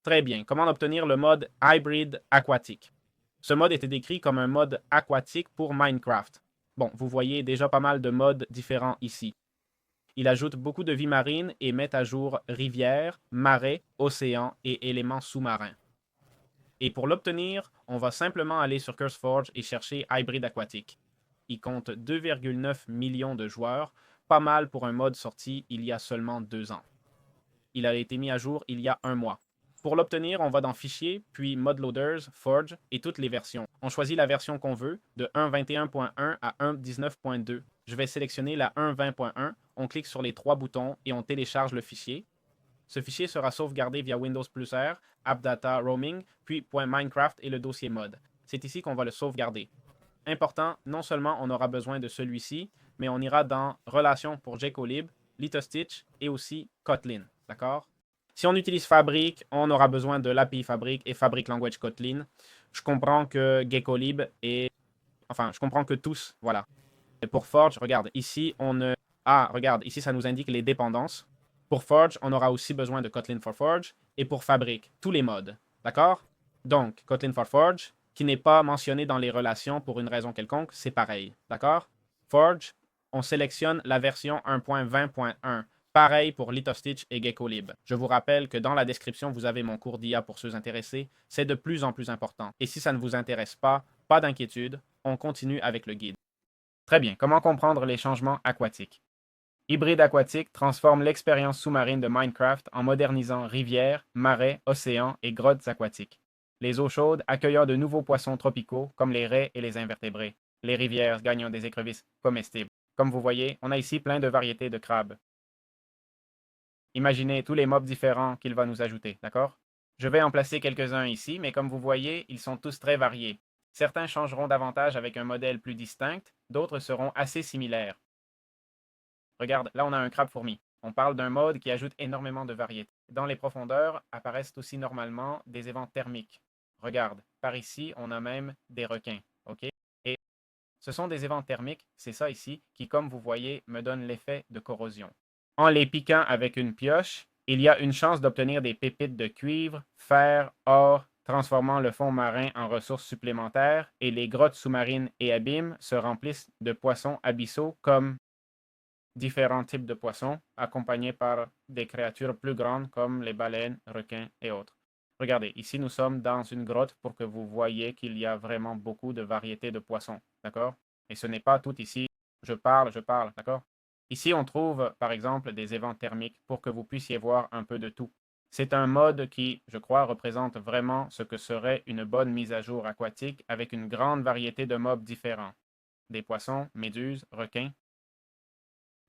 Très bien. Comment obtenir le mode Hybrid aquatique? Ce mode était décrit comme un mode aquatique pour Minecraft. Bon, vous voyez déjà pas mal de modes différents ici. Il ajoute beaucoup de vie marine et met à jour rivières, marais, océans et éléments sous-marins. Et pour l'obtenir, on va simplement aller sur CurseForge et chercher Hybrid aquatique. Il compte 2,9 millions de joueurs, pas mal pour un mode sorti il y a seulement 2 ans. Il a été mis à jour il y a un mois. Pour l'obtenir, on va dans Fichier, puis Modloaders, Forge et toutes les versions. On choisit la version qu'on veut, de 1.21.1 à 1.19.2. Je vais sélectionner la 1.20.1, on clique sur les trois boutons et on télécharge le fichier. Ce fichier sera sauvegardé via Windows Plus R, AppData Roaming, puis .minecraft et le dossier mod. C'est ici qu'on va le sauvegarder. Important, non seulement on aura besoin de celui-ci, mais on ira dans Relations pour Geckolib, LithoStitch et aussi Kotlin. D'accord? Si on utilise Fabric, on aura besoin de l'API Fabric et Fabric Language Kotlin. Je comprends que Geckolib est... Enfin, je comprends que tous, voilà. Et pour Forge, regarde, ici, regarde, ici, ça nous indique les dépendances. Pour Forge, on aura aussi besoin de Kotlin for Forge. Et pour Fabric, tous les modes. D'accord? Donc, Kotlin for Forge, qui n'est pas mentionné dans les relations pour une raison quelconque, c'est pareil. D'accord? Forge, on sélectionne la version 1.20.1. Pareil pour LithoStitch et Geckolib. Je vous rappelle que dans la description, vous avez mon cours d'IA pour ceux intéressés. C'est de plus en plus important. Et si ça ne vous intéresse pas, pas d'inquiétude, on continue avec le guide. Très bien. Comment comprendre les changements aquatiques? Hybride aquatique transforme l'expérience sous-marine de Minecraft en modernisant rivières, marais, océans et grottes aquatiques. Les eaux chaudes accueillant de nouveaux poissons tropicaux comme les raies et les invertébrés. Les rivières gagnant des écrevisses comestibles. Comme vous voyez, on a ici plein de variétés de crabes. Imaginez tous les mobs différents qu'il va nous ajouter, d'accord? Je vais en placer quelques-uns ici, mais comme vous voyez, ils sont tous très variés. Certains changeront davantage avec un modèle plus distinct, d'autres seront assez similaires. Regarde, là on a un crabe-fourmi. On parle d'un mode qui ajoute énormément de variétés. Dans les profondeurs apparaissent aussi normalement des évents thermiques. Regarde, par ici on a même des requins, ok? Et ce sont des évents thermiques, c'est ça ici, qui comme vous voyez me donne l'effet de corrosion. En les piquant avec une pioche, il y a une chance d'obtenir des pépites de cuivre, fer, or, transformant le fond marin en ressources supplémentaires, et les grottes sous-marines et abîmes se remplissent de poissons abyssaux comme différents types de poissons, accompagnés par des créatures plus grandes comme les baleines, requins et autres. Regardez, ici nous sommes dans une grotte pour que vous voyez qu'il y a vraiment beaucoup de variétés de poissons, d'accord? Et ce n'est pas tout ici, je parle, d'accord? Ici, on trouve par exemple des évents thermiques pour que vous puissiez voir un peu de tout. C'est un mode qui, je crois, représente vraiment ce que serait une bonne mise à jour aquatique avec une grande variété de mobs différents. Des poissons, méduses, requins.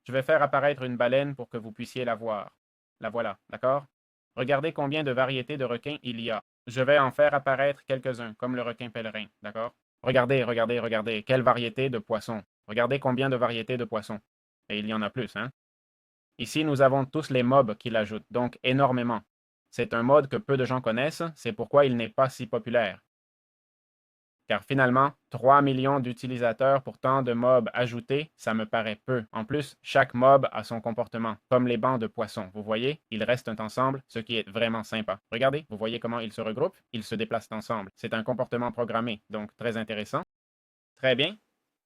Je vais faire apparaître une baleine pour que vous puissiez la voir. La voilà, d'accord? Regardez combien de variétés de requins il y a. Je vais en faire apparaître quelques-uns, comme le requin pèlerin, d'accord? Regardez, quelle variété de poissons. Regardez combien de variétés de poissons. Et il y en a plus, hein? Ici, nous avons tous les mobs qu'il ajoute, donc énormément. C'est un mode que peu de gens connaissent, c'est pourquoi il n'est pas si populaire. Car finalement, 3 millions d'utilisateurs pour tant de mobs ajoutés, ça me paraît peu. En plus, chaque mob a son comportement, comme les bancs de poissons. Vous voyez, ils restent ensemble, ce qui est vraiment sympa. Regardez, vous voyez comment ils se regroupent? Ils se déplacent ensemble. C'est un comportement programmé, donc très intéressant. Très bien.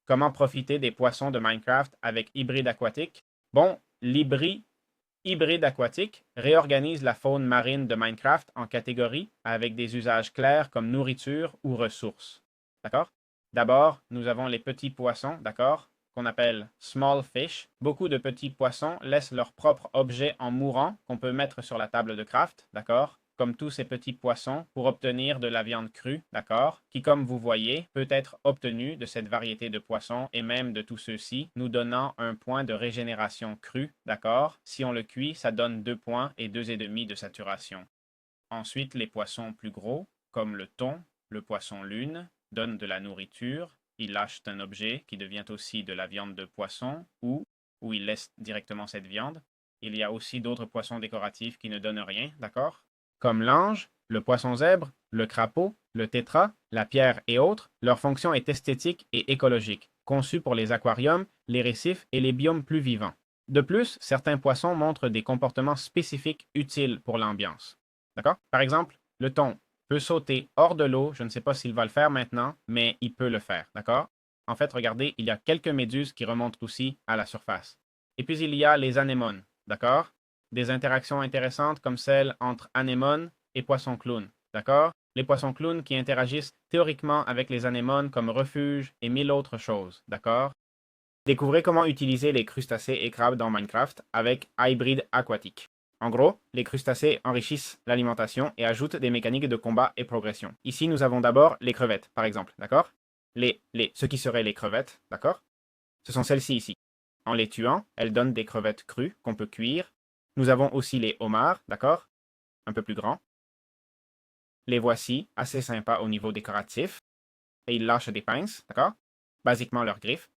Comment profiter des poissons de Minecraft avec hybride aquatique? Bon, hybride aquatique réorganise la faune marine de Minecraft en catégories avec des usages clairs comme nourriture ou ressources. D'accord? D'abord, nous avons les petits poissons, d'accord, qu'on appelle small fish. Beaucoup de petits poissons laissent leurs propres objets en mourant qu'on peut mettre sur la table de craft, d'accord? Comme tous ces petits poissons, pour obtenir de la viande crue, d'accord, qui, comme vous voyez, peut être obtenue de cette variété de poissons et même de tous ceux-ci, nous donnant un point de régénération crue, d'accord? Si on le cuit, ça donne 2 points et 2,5 de saturation. Ensuite, les poissons plus gros, comme le thon, le poisson lune, donnent de la nourriture, ils lâchent un objet qui devient aussi de la viande de poisson ou ils laissent directement cette viande. Il y a aussi d'autres poissons décoratifs qui ne donnent rien, d'accord? Comme l'ange, le poisson zèbre, le crapaud, le tétra, la pierre et autres, leur fonction est esthétique et écologique, conçue pour les aquariums, les récifs et les biomes plus vivants. De plus, certains poissons montrent des comportements spécifiques utiles pour l'ambiance. D'accord? Par exemple, le thon peut sauter hors de l'eau. Je ne sais pas s'il va le faire maintenant, mais il peut le faire. D'accord? En fait, regardez, il y a quelques méduses qui remontent aussi à la surface. Et puis, il y a les anémones. D'accord? Des interactions intéressantes comme celle entre anémones et poissons clowns. D'accord? Les poissons clowns qui interagissent théoriquement avec les anémones comme refuge et mille autres choses. D'accord? Découvrez comment utiliser les crustacés et crabes dans Minecraft avec Hybrid Aquatique. En gros, les crustacés enrichissent l'alimentation et ajoutent des mécaniques de combat et progression. Ici, nous avons d'abord les crevettes, par exemple, d'accord? Ce qui seraient les crevettes, d'accord? Ce sont celles-ci ici. En les tuant, elles donnent des crevettes crues qu'on peut cuire. Nous avons aussi les homards, d'accord? Un peu plus grands. Les voici, assez sympas au niveau décoratif. Et ils lâchent des pinces, d'accord? Basiquement leurs griffes.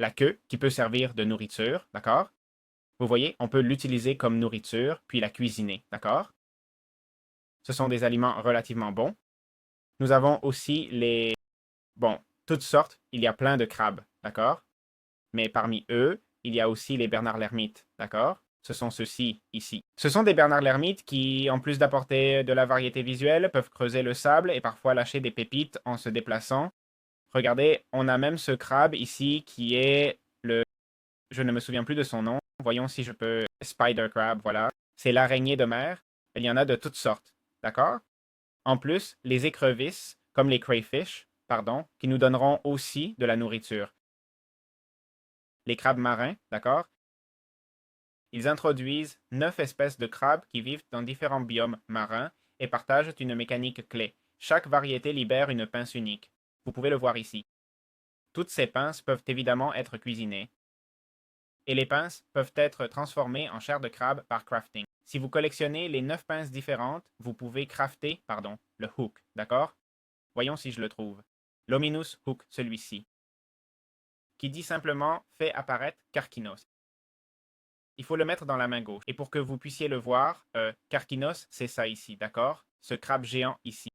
La queue qui peut servir de nourriture, d'accord? Vous voyez, on peut l'utiliser comme nourriture, puis la cuisiner, d'accord? Ce sont des aliments relativement bons. Nous avons aussi bon, toutes sortes, il y a plein de crabes, d'accord? Mais parmi eux, il y a aussi les Bernard l'ermite, d'accord? Ce sont ceux-ci ici. Ce sont des Bernard l'ermite qui, en plus d'apporter de la variété visuelle, peuvent creuser le sable et parfois lâcher des pépites en se déplaçant. Regardez, on a même ce crabe ici qui est je ne me souviens plus de son nom. Voyons si je peux. Spider crab, voilà. C'est l'araignée de mer. Il y en a de toutes sortes. D'accord? En plus, les écrevisses, comme les crayfish, pardon, qui nous donneront aussi de la nourriture. Les crabes marins, d'accord? Ils introduisent 9 espèces de crabes qui vivent dans différents biomes marins et partagent une mécanique clé. Chaque variété libère une pince unique. Vous pouvez le voir ici. Toutes ces pinces peuvent évidemment être cuisinées, et les pinces peuvent être transformées en chair de crabe par crafting. Si vous collectionnez les 9 pinces différentes, vous pouvez crafter, le hook, d'accord? Voyons si je le trouve. L'Ominous Hook, celui-ci, qui dit simplement fait apparaître Karkinos. Il faut le mettre dans la main gauche. Et pour que vous puissiez le voir, Karkinos, c'est ça ici, d'accord? Ce crabe géant ici.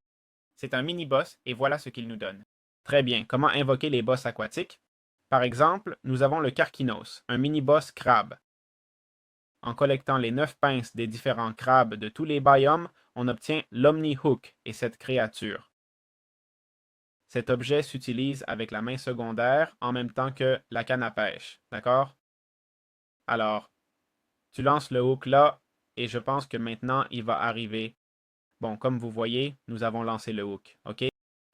C'est un mini-boss et voilà ce qu'il nous donne. Très bien, comment invoquer les boss aquatiques? Par exemple, nous avons le Karkinos, un mini-boss crabe. En collectant les 9 pinces des différents crabes de tous les biomes, on obtient l'Omni-Hook et cette créature. Cet objet s'utilise avec la main secondaire en même temps que la canne à pêche, d'accord? Alors, tu lances le hook là et je pense que maintenant il va arriver. Bon, comme vous voyez, nous avons lancé le hook, ok?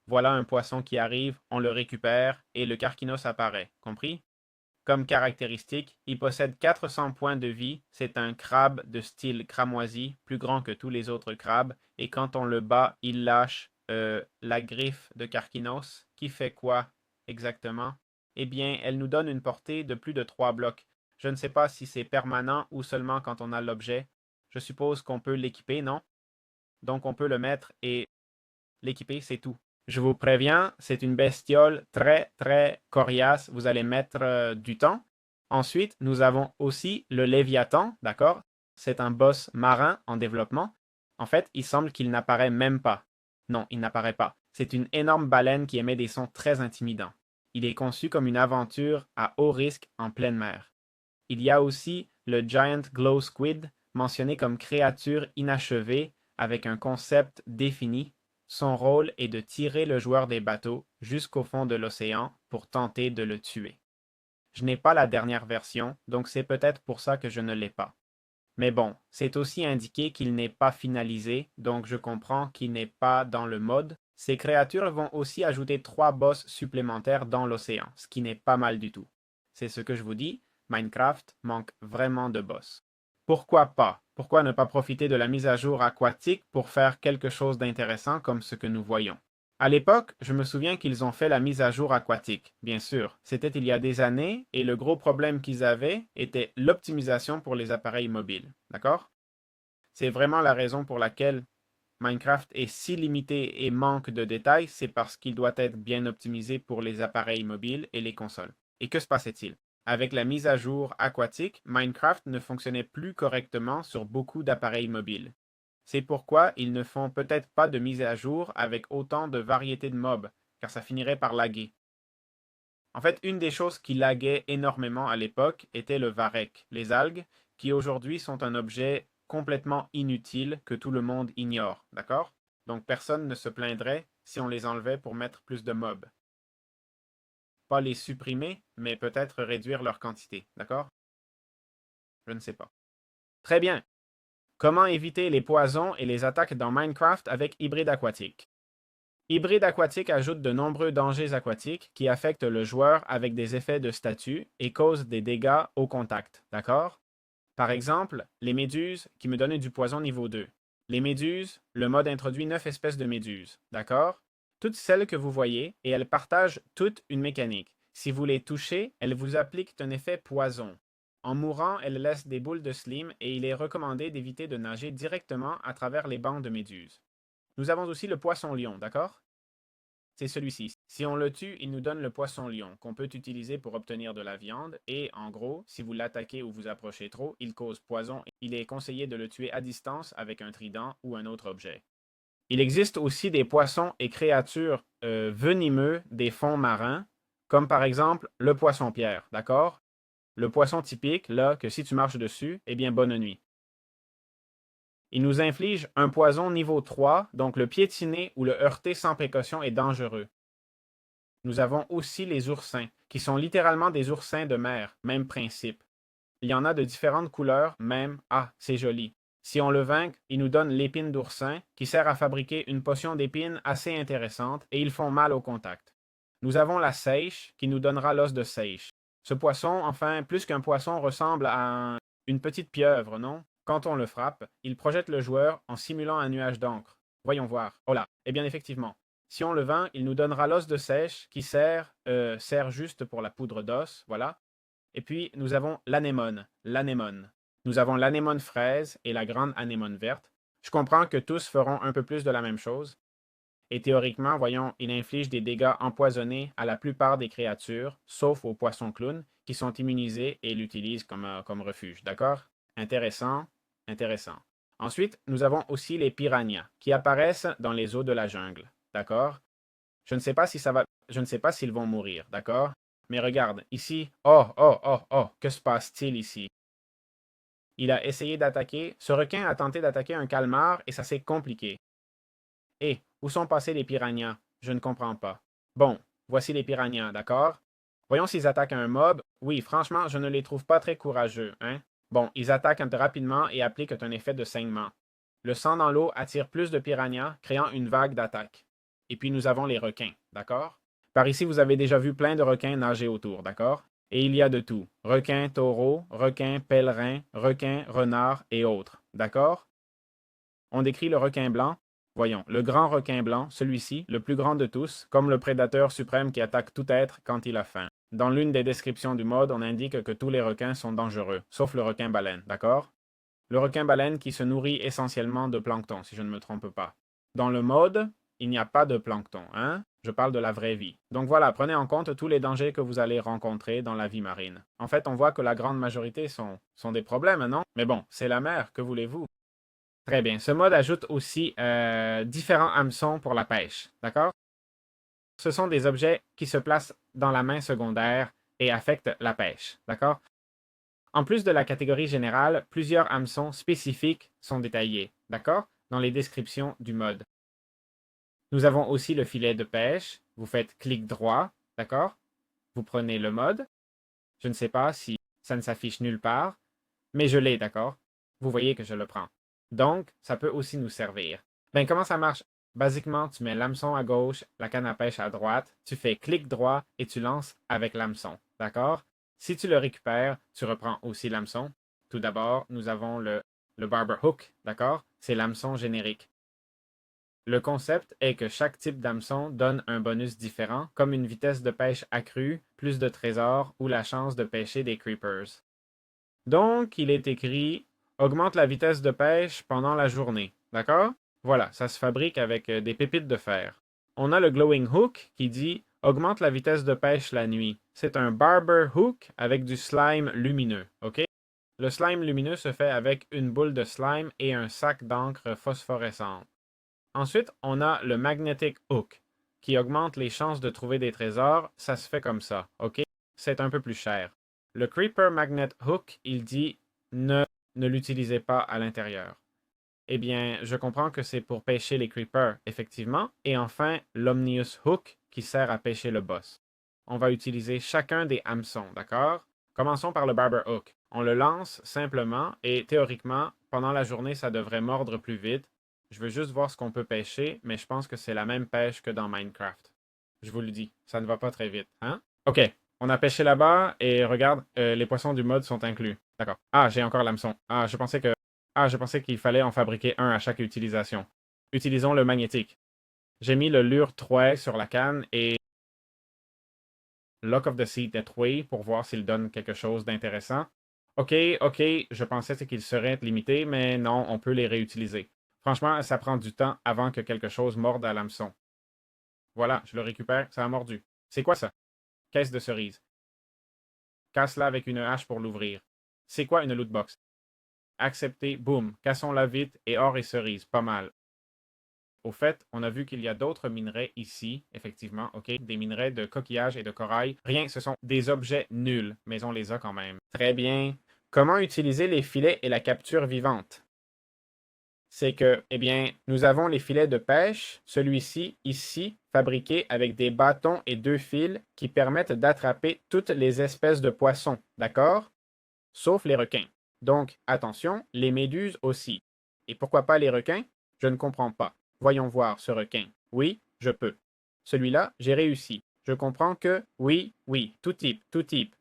Voilà un poisson qui arrive, on le récupère et le Karkinos apparaît, compris? Comme caractéristique, il possède 400 points de vie. C'est un crabe de style cramoisi, plus grand que tous les autres crabes. Et quand on le bat, il lâche la griffe de Karkinos, qui fait quoi exactement? Eh bien, elle nous donne une portée de plus de 3 blocs. Je ne sais pas si c'est permanent ou seulement quand on a l'objet. Je suppose qu'on peut l'équiper, non? Donc on peut le mettre et l'équiper, c'est tout. Je vous préviens, c'est une bestiole très, très coriace. Vous allez mettre du temps. Ensuite, nous avons aussi le Léviathan, d'accord? C'est un boss marin en développement. En fait, il semble qu'il n'apparaît même pas. Non, il n'apparaît pas. C'est une énorme baleine qui émet des sons très intimidants. Il est conçu comme une aventure à haut risque en pleine mer. Il y a aussi le Giant Glow Squid, mentionné comme créature inachevée avec un concept défini. Son rôle est de tirer le joueur des bateaux jusqu'au fond de l'océan pour tenter de le tuer. Je n'ai pas la dernière version, donc c'est peut-être pour ça que je ne l'ai pas. Mais bon, c'est aussi indiqué qu'il n'est pas finalisé, donc je comprends qu'il n'est pas dans le mode. Ces créatures vont aussi ajouter 3 boss supplémentaires dans l'océan, ce qui n'est pas mal du tout. C'est ce que je vous dis, Minecraft manque vraiment de boss. Pourquoi pas? Pourquoi ne pas profiter de la mise à jour aquatique pour faire quelque chose d'intéressant comme ce que nous voyons? À l'époque, je me souviens qu'ils ont fait la mise à jour aquatique, bien sûr. C'était il y a des années et le gros problème qu'ils avaient était l'optimisation pour les appareils mobiles. D'accord? C'est vraiment la raison pour laquelle Minecraft est si limité et manque de détails, c'est parce qu'il doit être bien optimisé pour les appareils mobiles et les consoles. Et que se passait-il? Avec la mise à jour aquatique, Minecraft ne fonctionnait plus correctement sur beaucoup d'appareils mobiles. C'est pourquoi ils ne font peut-être pas de mise à jour avec autant de variétés de mobs, car ça finirait par laguer. En fait, une des choses qui laguait énormément à l'époque était le varech, les algues, qui aujourd'hui sont un objet complètement inutiles que tout le monde ignore, d'accord? Donc personne ne se plaindrait si on les enlevait pour mettre plus de mobs. Pas les supprimer, mais peut-être réduire leur quantité, d'accord? Je ne sais pas. Très bien. Comment éviter les poisons et les attaques dans Minecraft avec Hybride Aquatique? Hybride Aquatique ajoute de nombreux dangers aquatiques qui affectent le joueur avec des effets de statut et causent des dégâts au contact, d'accord? Par exemple, les méduses qui me donnent du poison niveau 2. Les méduses, le mode introduit 9 espèces de méduses, d'accord? Toutes celles que vous voyez, et elles partagent toutes une mécanique. Si vous les touchez, elles vous appliquent un effet poison. En mourant, elles laissent des boules de slime et il est recommandé d'éviter de nager directement à travers les bancs de méduses. Nous avons aussi le poisson-lion, d'accord? C'est celui-ci. Si on le tue, il nous donne le poisson-lion, qu'on peut utiliser pour obtenir de la viande, et en gros, si vous l'attaquez ou vous approchez trop, il cause poison. Il est conseillé de le tuer à distance avec un trident ou un autre objet. Il existe aussi des poissons et créatures venimeux des fonds marins, comme par exemple le poisson-pierre, d'accord? Le poisson typique, là, que si tu marches dessus, eh bien, bonne nuit. Il nous inflige un poison niveau 3, donc le piétiner ou le heurter sans précaution est dangereux. Nous avons aussi les oursins, qui sont littéralement des oursins de mer, même principe. Il y en a de différentes couleurs, même, ah, c'est joli. Si on le vainc, il nous donne l'épine d'oursin, qui sert à fabriquer une potion d'épines assez intéressante, et ils font mal au contact. Nous avons la seiche, qui nous donnera l'os de seiche. Ce poisson, enfin, plus qu'un poisson, ressemble à une petite pieuvre, non? Quand on le frappe, il projette le joueur en simulant un nuage d'encre. Voyons voir. Oh là, eh bien effectivement. Si on le vainc, il nous donnera l'os de seiche qui sert juste pour la poudre d'os, voilà. Et puis, nous avons l'anémone, l'anémone. Nous avons l'anémone fraise et la grande anémone verte. Je comprends que tous feront un peu plus de la même chose. Et théoriquement, voyons, il inflige des dégâts empoisonnés à la plupart des créatures, sauf aux poissons clowns, qui sont immunisés et l'utilisent comme refuge. D'accord? Intéressant, intéressant. Ensuite, nous avons aussi les piranhas, qui apparaissent dans les eaux de la jungle. D'accord? Je ne sais pas s'ils vont mourir. D'accord? Mais regarde, ici, oh, oh, oh, oh, que se passe-t-il ici? Il a essayé d'attaquer, ce requin a tenté d'attaquer un calmar et ça s'est compliqué. Et où sont passés les piranhas? Je ne comprends pas. Bon, voici les piranhas, d'accord? Voyons s'ils attaquent un mob. Oui, franchement, je ne les trouve pas très courageux, hein? Bon, ils attaquent rapidement et appliquent un effet de saignement. Le sang dans l'eau attire plus de piranhas, créant une vague d'attaque. Et puis nous avons les requins, d'accord? Par ici, vous avez déjà vu plein de requins nager autour, d'accord? Et il y a de tout. Requins, taureaux, requins, pèlerins, requins, renards et autres, d'accord? On décrit le requin blanc. Voyons, le grand requin blanc, celui-ci, le plus grand de tous, comme le prédateur suprême qui attaque tout être quand il a faim. Dans l'une des descriptions du mode, on indique que tous les requins sont dangereux, sauf le requin-baleine, d'accord? Le requin-baleine qui se nourrit essentiellement de plancton, si je ne me trompe pas. Dans le mode, il n'y a pas de plancton, hein? Je parle de la vraie vie. Donc voilà, prenez en compte tous les dangers que vous allez rencontrer dans la vie marine. En fait, on voit que la grande majorité sont des problèmes, non? Mais bon, c'est la mer, que voulez-vous? Très bien. Ce mode ajoute aussi différents hameçons pour la pêche. D'accord? Ce sont des objets qui se placent dans la main secondaire et affectent la pêche. D'accord? En plus de la catégorie générale, plusieurs hameçons spécifiques sont détaillés. D'accord? Dans les descriptions du mode. Nous avons aussi le filet de pêche. Vous faites clic droit. D'accord? Vous prenez le mode. Je ne sais pas si ça ne s'affiche nulle part, mais je l'ai, d'accord? Vous voyez que je le prends. Donc, ça peut aussi nous servir. Ben, comment ça marche? Basiquement, tu mets l'hameçon à gauche, la canne à pêche à droite, tu fais clic droit et tu lances avec l'hameçon. D'accord? Si tu le récupères, tu reprends aussi l'hameçon. Tout d'abord, nous avons le barber hook, d'accord? C'est l'hameçon générique. Le concept est que chaque type d'hameçon donne un bonus différent, comme une vitesse de pêche accrue, plus de trésors ou la chance de pêcher des creepers. Donc, il est écrit augmente la vitesse de pêche pendant la journée. D'accord? Voilà, ça se fabrique avec des pépites de fer. On a le glowing hook qui dit augmente la vitesse de pêche la nuit. C'est un barber hook avec du slime lumineux. OK? Le slime lumineux se fait avec une boule de slime et un sac d'encre phosphorescente. Ensuite, on a le magnetic hook qui augmente les chances de trouver des trésors. Ça se fait comme ça. OK? C'est un peu plus cher. Le Creeper Magnet Hook, il dit ne Ne l'utilisez pas à l'intérieur. Eh bien, je comprends que c'est pour pêcher les creepers, effectivement. Et enfin, l'Omnius Hook qui sert à pêcher le boss. On va utiliser chacun des hameçons, d'accord? Commençons par le Barber Hook. On le lance simplement et théoriquement, pendant la journée, ça devrait mordre plus vite. Je veux juste voir ce qu'on peut pêcher, mais je pense que c'est la même pêche que dans Minecraft. Je vous le dis, ça ne va pas très vite, hein? Ok, on a pêché là-bas et regarde, les poissons du mode sont inclus. D'accord. Ah, j'ai encore l'hameçon. Je pensais qu'il fallait en fabriquer un à chaque utilisation. Utilisons le magnétique. J'ai mis le lure 3 sur la canne et Lock of the Sea détruit pour voir s'il donne quelque chose d'intéressant. Ok, je pensais qu'il serait limité, mais non, on peut les réutiliser. Franchement, ça prend du temps avant que quelque chose morde à l'hameçon. Voilà, je le récupère, ça a mordu. C'est quoi ça? Caisse de cerises. Casse-la avec une hache pour l'ouvrir. C'est quoi une loot box? Accepter, boum, cassons-la vite et or et cerises, pas mal. Au fait, on a vu qu'il y a d'autres minerais ici, effectivement, ok? Des minerais de coquillages et de corail. Rien, ce sont des objets nuls, mais on les a quand même. Très bien. Comment utiliser les filets et la capture vivante? C'est que, eh bien, nous avons les filets de pêche, celui-ci, ici, fabriqué avec des bâtons et deux fils qui permettent d'attraper toutes les espèces de poissons, d'accord? Sauf les requins. Donc, attention, les méduses aussi. Et pourquoi pas les requins? Je ne comprends pas. Voyons voir ce requin. Oui, je peux. Celui-là, j'ai réussi. Je comprends que oui, tout type, tout type.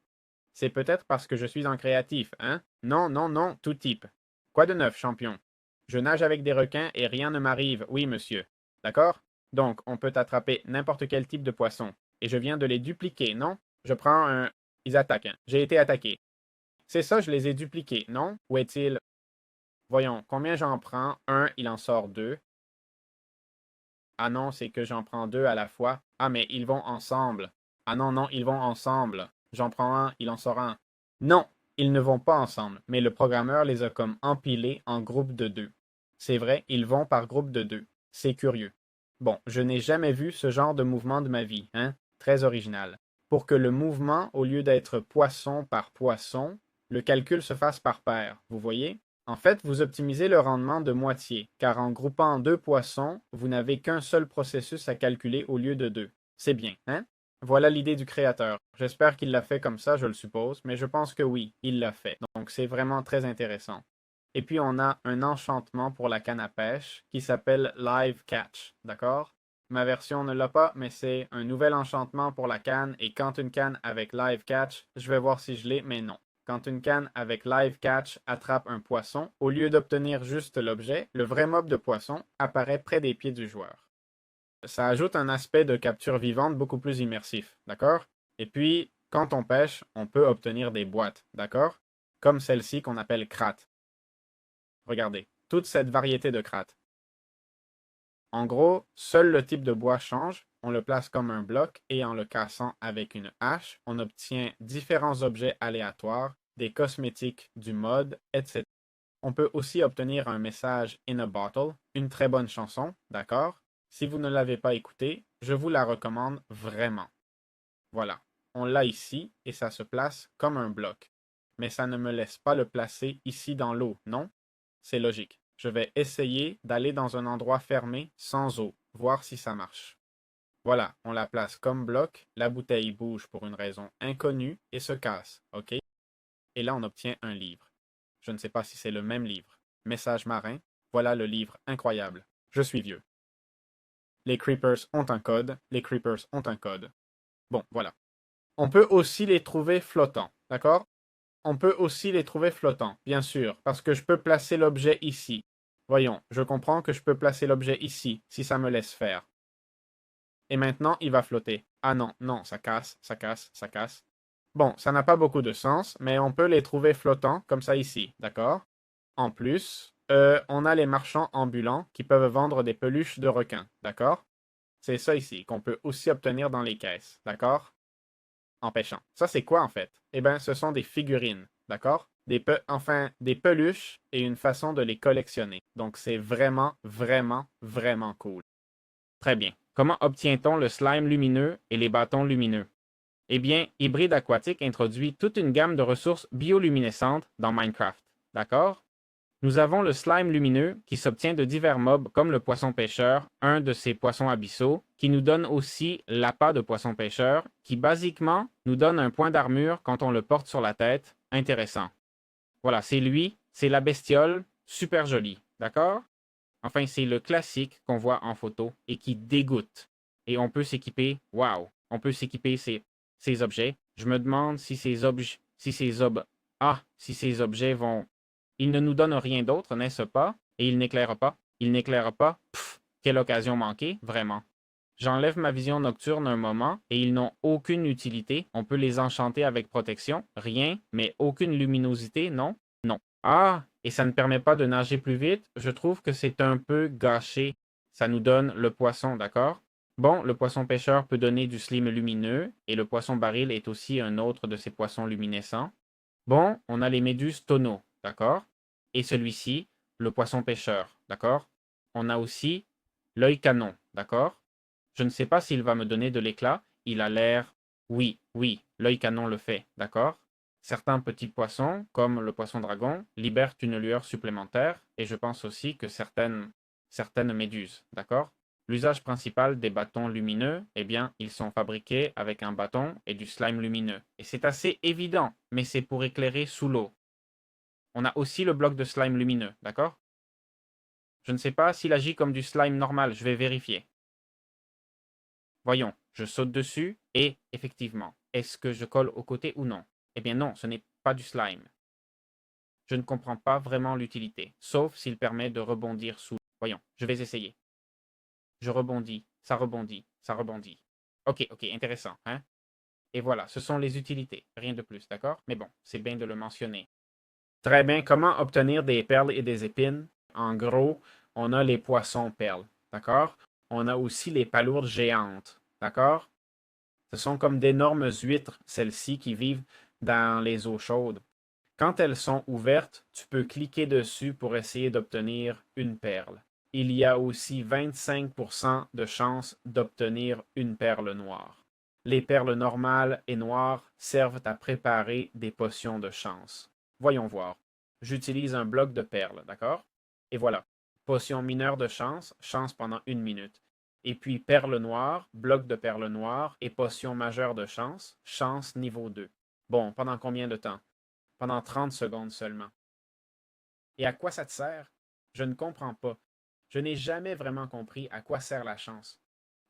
C'est peut-être parce que je suis en créatif, hein? Non, non, non, tout type. Quoi de neuf, champion? Je nage avec des requins et rien ne m'arrive, oui, monsieur. D'accord? Donc, on peut attraper n'importe quel type de poisson. Et je viens de les dupliquer, non? Je prends un... Ils attaquent, hein. J'ai été attaqué. C'est ça, je les ai dupliqués, non? Où est-il? Voyons, combien j'en prends? Un, il en sort deux. Ah non, c'est que j'en prends deux à la fois. Ah, mais ils vont ensemble. Ah non, non, ils vont ensemble. J'en prends un, il en sort un. Non, ils ne vont pas ensemble, mais le programmeur les a comme empilés en groupe de deux. C'est vrai, ils vont par groupe de deux. C'est curieux. Bon, je n'ai jamais vu ce genre de mouvement de ma vie, hein? Très original. Pour que le mouvement, au lieu d'être poisson par poisson, le calcul se fasse par paire, vous voyez? En fait, vous optimisez le rendement de moitié, car en groupant deux poissons, vous n'avez qu'un seul processus à calculer au lieu de deux. C'est bien, hein? Voilà l'idée du créateur. J'espère qu'il l'a fait comme ça, je le suppose, mais je pense que oui, il l'a fait. Donc c'est vraiment très intéressant. Et puis on a un enchantement pour la canne à pêche qui s'appelle Live Catch, d'accord? Ma version ne l'a pas, mais c'est un nouvel enchantement pour la canne et quand une canne avec Live Catch, je vais voir si je l'ai, mais non. Quand une canne avec Live Catch attrape un poisson, au lieu d'obtenir juste l'objet, le vrai mob de poisson apparaît près des pieds du joueur. Ça ajoute un aspect de capture vivante beaucoup plus immersif, d'accord? Et puis, quand on pêche, on peut obtenir des boîtes, d'accord? Comme celle-ci qu'on appelle crates. Regardez, toute cette variété de crates. En gros, seul le type de bois change, on le place comme un bloc et en le cassant avec une hache, on obtient différents objets aléatoires, des cosmétiques du mode, etc. On peut aussi obtenir un message in a bottle, une très bonne chanson, d'accord? Si vous ne l'avez pas écoutée, je vous la recommande vraiment. Voilà, on l'a ici et ça se place comme un bloc. Mais ça ne me laisse pas le placer ici dans l'eau, non? C'est logique. Je vais essayer d'aller dans un endroit fermé, sans eau, voir si ça marche. Voilà, on la place comme bloc, la bouteille bouge pour une raison inconnue et se casse, ok? Et là on obtient un livre. Je ne sais pas si c'est le même livre. Message marin, voilà le livre incroyable. Je suis vieux. Les creepers ont un code, les creepers ont un code. Bon, voilà. On peut aussi les trouver flottants, d'accord? On peut aussi les trouver flottants, bien sûr, parce que je peux placer l'objet ici. Voyons, je comprends que je peux placer l'objet ici, si ça me laisse faire. Et maintenant, il va flotter. Ah non, non, ça casse, ça casse, ça casse. Bon, ça n'a pas beaucoup de sens, mais on peut les trouver flottants, comme ça ici, d'accord? En plus, on a les marchands ambulants qui peuvent vendre des peluches de requins, d'accord? C'est ça ici qu'on peut aussi obtenir dans les caisses, d'accord? En pêchant. Ça, c'est quoi en fait? Eh bien, ce sont des figurines, d'accord? Des peluches et une façon de les collectionner. Donc, c'est vraiment, vraiment, vraiment cool. Très bien. Comment obtient-on le slime lumineux et les bâtons lumineux? Eh bien, Hybride Aquatique introduit toute une gamme de ressources bioluminescentes dans Minecraft. D'accord? Nous avons le slime lumineux qui s'obtient de divers mobs comme le poisson pêcheur, un de ces poissons abyssaux, qui nous donne aussi l'appât de poisson pêcheur, qui basiquement nous donne un point d'armure quand on le porte sur la tête. Intéressant. Voilà, c'est lui, c'est la bestiole, super jolie, d'accord? Enfin, c'est le classique qu'on voit en photo et qui dégoûte. Et on peut s'équiper, waouh, on peut s'équiper ces objets. Je me demande si ces objets, si ces objets vont. Ils ne nous donnent rien d'autre, n'est-ce pas? Et ils n'éclairent pas. Ils n'éclairent pas. Pff, quelle occasion manquée, vraiment. J'enlève ma vision nocturne un moment et ils n'ont aucune utilité. On peut les enchanter avec protection, rien, mais aucune luminosité, non? Non. Ah, et ça ne permet pas de nager plus vite. Je trouve que c'est un peu gâché. Ça nous donne le poisson, d'accord? Bon, le poisson pêcheur peut donner du slime lumineux et le poisson baril est aussi un autre de ces poissons luminescents. Bon, on a les méduses tonneaux, d'accord? Et celui-ci, le poisson pêcheur, d'accord? On a aussi l'œil canon, d'accord? Je ne sais pas s'il va me donner de l'éclat. Il a l'air. Oui, oui, l'œil canon le fait, d'accord? Certains petits poissons, comme le poisson dragon, libèrent une lueur supplémentaire, et je pense aussi que certaines méduses, d'accord? L'usage principal des bâtons lumineux, eh bien, ils sont fabriqués avec un bâton et du slime lumineux. Et c'est assez évident, mais c'est pour éclairer sous l'eau. On a aussi le bloc de slime lumineux, d'accord? Je ne sais pas s'il agit comme du slime normal, je vais vérifier. Voyons, je saute dessus et, effectivement, est-ce que je colle au côté ou non? Eh bien non, ce n'est pas du slime. Je ne comprends pas vraiment l'utilité, sauf s'il permet de rebondir sous. Voyons, je vais essayer. Je rebondis, ça rebondit, ça rebondit. Ok, ok, intéressant, hein? Et voilà, ce sont les utilités, rien de plus, d'accord? Mais bon, c'est bien de le mentionner. Très bien, comment obtenir des perles et des épines? En gros, on a les poissons perles, d'accord? On a aussi les palourdes géantes, d'accord? Ce sont comme d'énormes huîtres, celles-ci, qui vivent dans les eaux chaudes. Quand elles sont ouvertes, tu peux cliquer dessus pour essayer d'obtenir une perle. Il y a aussi 25% de chances d'obtenir une perle noire. Les perles normales et noires servent à préparer des potions de chance. Voyons voir. J'utilise un bloc de perles, d'accord? Et voilà. Potion mineure de chance, chance pendant 1 minute. Et puis perle noire, bloc de perle noire et potion majeure de chance, chance niveau 2. Bon, pendant combien de temps? Pendant 30 secondes seulement. Et à quoi ça te sert? Je ne comprends pas. Je n'ai jamais vraiment compris à quoi sert la chance.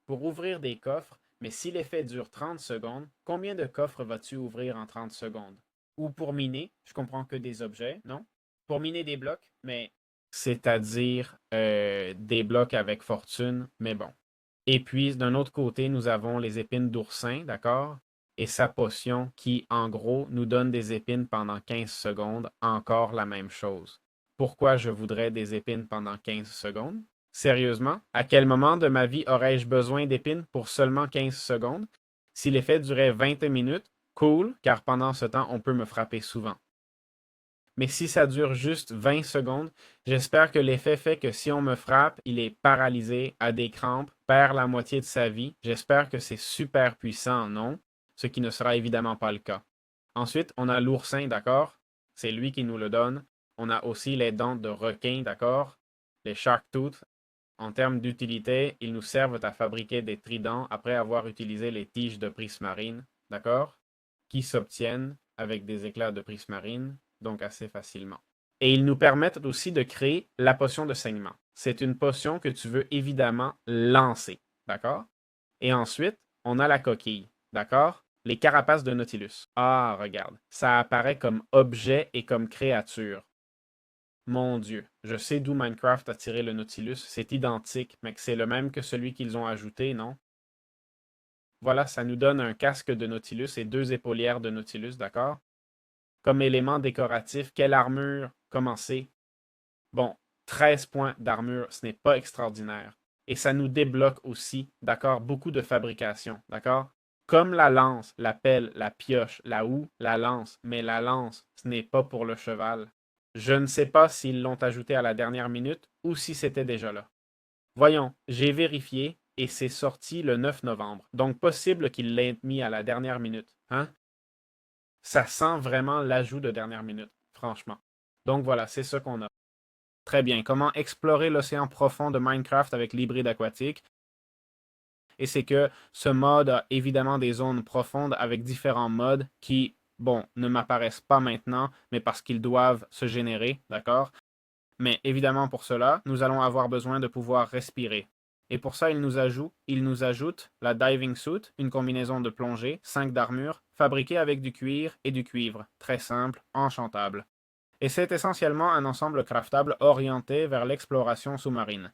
Pour ouvrir des coffres, mais si l'effet dure 30 secondes, combien de coffres vas-tu ouvrir en 30 secondes? Ou pour miner, je comprends que des objets, non? Pour miner des blocs, mais c'est-à-dire des blocs avec fortune, mais bon. Et puis, d'un autre côté, nous avons les épines d'oursin, d'accord? Et sa potion qui, en gros, nous donne des épines pendant 15 secondes, encore la même chose. Pourquoi je voudrais des épines pendant 15 secondes? Sérieusement, à quel moment de ma vie aurais-je besoin d'épines pour seulement 15 secondes? Si l'effet durait 20 minutes, cool, car pendant ce temps, on peut me frapper souvent. Mais si ça dure juste 20 secondes, j'espère que l'effet fait que si on me frappe, il est paralysé, a des crampes, perd la moitié de sa vie. J'espère que c'est super puissant, non? Ce qui ne sera évidemment pas le cas. Ensuite, on a l'oursin, d'accord? C'est lui qui nous le donne. On a aussi les dents de requin, d'accord? Les shark tooth. En termes d'utilité, ils nous servent à fabriquer des tridents après avoir utilisé les tiges de prismarine, d'accord? Qui s'obtiennent avec des éclats de prismarine, donc assez facilement. Et ils nous permettent aussi de créer la potion de saignement. C'est une potion que tu veux évidemment lancer, d'accord? Et ensuite, on a la coquille, d'accord? Les carapaces de Nautilus. Ah, regarde, ça apparaît comme objet et comme créature. Mon Dieu, je sais d'où Minecraft a tiré le Nautilus, c'est identique, mais que c'est le même que celui qu'ils ont ajouté, non? Voilà, ça nous donne un casque de Nautilus et 2 épaulières de Nautilus, d'accord? Comme élément décoratif, quelle armure? Comment c'est? Bon, 13 points d'armure, ce n'est pas extraordinaire. Et ça nous débloque aussi, d'accord, beaucoup de fabrication, d'accord? Comme la lance, la pelle, la pioche, la houe, la lance, mais la lance, ce n'est pas pour le cheval. Je ne sais pas s'ils l'ont ajouté à la dernière minute ou si c'était déjà là. Voyons, j'ai vérifié et c'est sorti le 9 novembre. Donc possible qu'il l'ait mis à la dernière minute, hein? Ça sent vraiment l'ajout de dernière minute, franchement. Donc voilà, c'est ce qu'on a. Très bien. Comment explorer l'océan profond de Minecraft avec l'hybride aquatique? Et c'est que ce mode a évidemment des zones profondes avec différents modes qui, bon, ne m'apparaissent pas maintenant, mais parce qu'ils doivent se générer, d'accord? Mais évidemment, pour cela, nous allons avoir besoin de pouvoir respirer. Et pour ça, il nous ajoute la Diving Suit, une combinaison de plongée, 5 d'armure, fabriquée avec du cuir et du cuivre. Très simple, enchantable. Et c'est essentiellement un ensemble craftable orienté vers l'exploration sous-marine.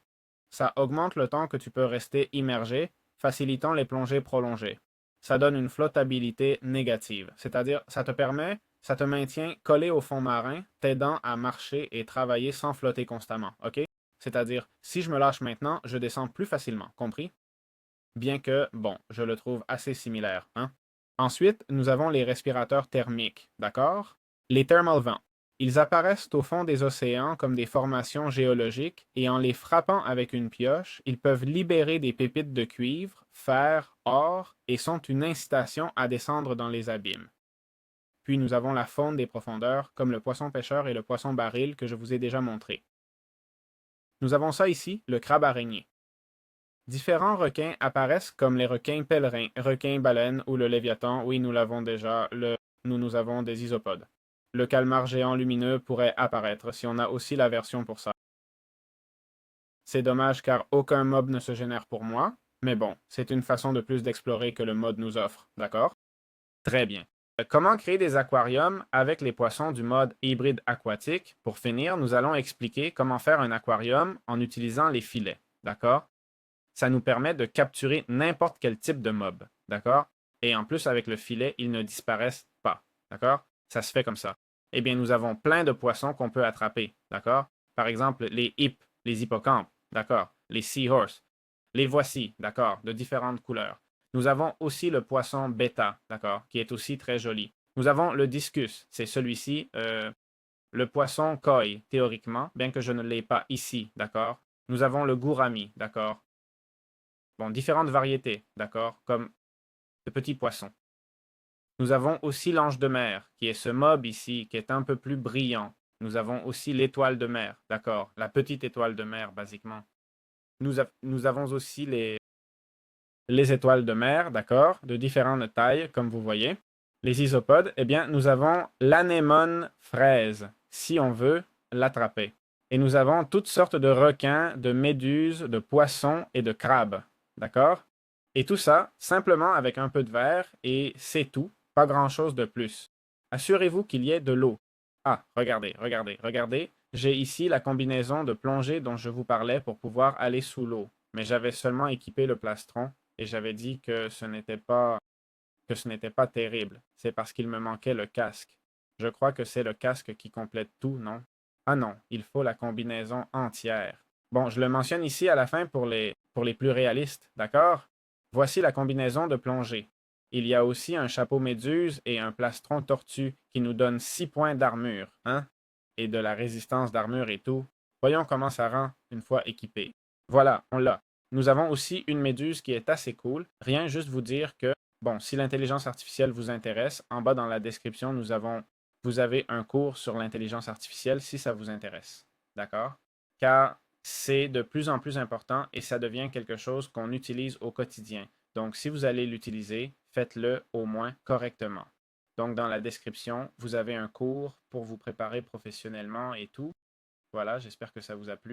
Ça augmente le temps que tu peux rester immergé, facilitant les plongées prolongées. Ça donne une flottabilité négative, c'est-à-dire ça te maintient collé au fond marin, t'aidant à marcher et travailler sans flotter constamment, ok? C'est-à-dire, si je me lâche maintenant, je descends plus facilement, compris? Bien que, bon, je le trouve assez similaire, hein? Ensuite, nous avons les respirateurs thermiques, d'accord? Les thermal vents. Ils apparaissent au fond des océans comme des formations géologiques et en les frappant avec une pioche, ils peuvent libérer des pépites de cuivre, fer, or et sont une incitation à descendre dans les abîmes. Puis nous avons la faune des profondeurs, comme le poisson pêcheur et le poisson baril que je vous ai déjà montré. Nous avons ça ici, le crabe araignée. Différents requins apparaissent comme les requins pèlerins, requins baleines ou le léviathan. Oui, nous l'avons déjà. Nous avons des isopodes. Le calmar géant lumineux pourrait apparaître si on a aussi la version pour ça. C'est dommage car aucun mob ne se génère pour moi, mais bon, c'est une façon de plus d'explorer que le mode nous offre, d'accord? Très bien. Comment créer des aquariums avec les poissons du mode hybride aquatique? Pour finir, nous allons expliquer comment faire un aquarium en utilisant les filets, d'accord? Ça nous permet de capturer n'importe quel type de mob, d'accord? Et en plus, avec le filet, ils ne disparaissent pas, d'accord? Ça se fait comme ça. Eh bien, nous avons plein de poissons qu'on peut attraper, d'accord? Par exemple, les hippes, les hippocampes, d'accord? Les seahorses. Les voici, d'accord, de différentes couleurs. Nous avons aussi le poisson bêta, d'accord, qui est aussi très joli. Nous avons le discus, c'est celui-ci, le poisson koi, théoriquement, bien que je ne l'ai pas ici, d'accord? Nous avons le gourami, d'accord? Bon, différentes variétés, d'accord, comme de petits poissons. Nous avons aussi l'ange de mer, qui est ce mob ici, qui est un peu plus brillant. Nous avons aussi l'étoile de mer, d'accord, la petite étoile de mer, basiquement. Nous avons aussi les étoiles de mer, d'accord, de différentes tailles, comme vous voyez. Les isopodes, eh bien, nous avons l'anémone fraise, si on veut l'attraper. Et nous avons toutes sortes de requins, de méduses, de poissons et de crabes, d'accord? Et tout ça, simplement avec un peu de verre, et c'est tout, pas grand-chose de plus. Assurez-vous qu'il y ait de l'eau. Ah, regardez, regardez, regardez. J'ai ici la combinaison de plongée dont je vous parlais pour pouvoir aller sous l'eau. Mais j'avais seulement équipé le plastron et j'avais dit que ce n'était pas terrible. C'est parce qu'il me manquait le casque. Je crois que c'est le casque qui complète tout, non? Ah non, il faut la combinaison entière. Bon, je le mentionne ici à la fin pour les plus réalistes, d'accord? Voici la combinaison de plongée. Il y a aussi un chapeau méduse et un plastron tortue qui nous donnent 6 points d'armure, hein? Et de la résistance d'armure et tout. Voyons comment ça rend une fois équipé. Voilà, on l'a. Nous avons aussi une méduse qui est assez cool. Rien, juste vous dire que, bon, si l'intelligence artificielle vous intéresse, en bas dans la description, vous avez un cours sur l'intelligence artificielle si ça vous intéresse. D'accord? Car c'est de plus en plus important et ça devient quelque chose qu'on utilise au quotidien. Donc, si vous allez l'utiliser, faites-le au moins correctement. Donc, dans la description, vous avez un cours pour vous préparer professionnellement et tout. Voilà, j'espère que ça vous a plu.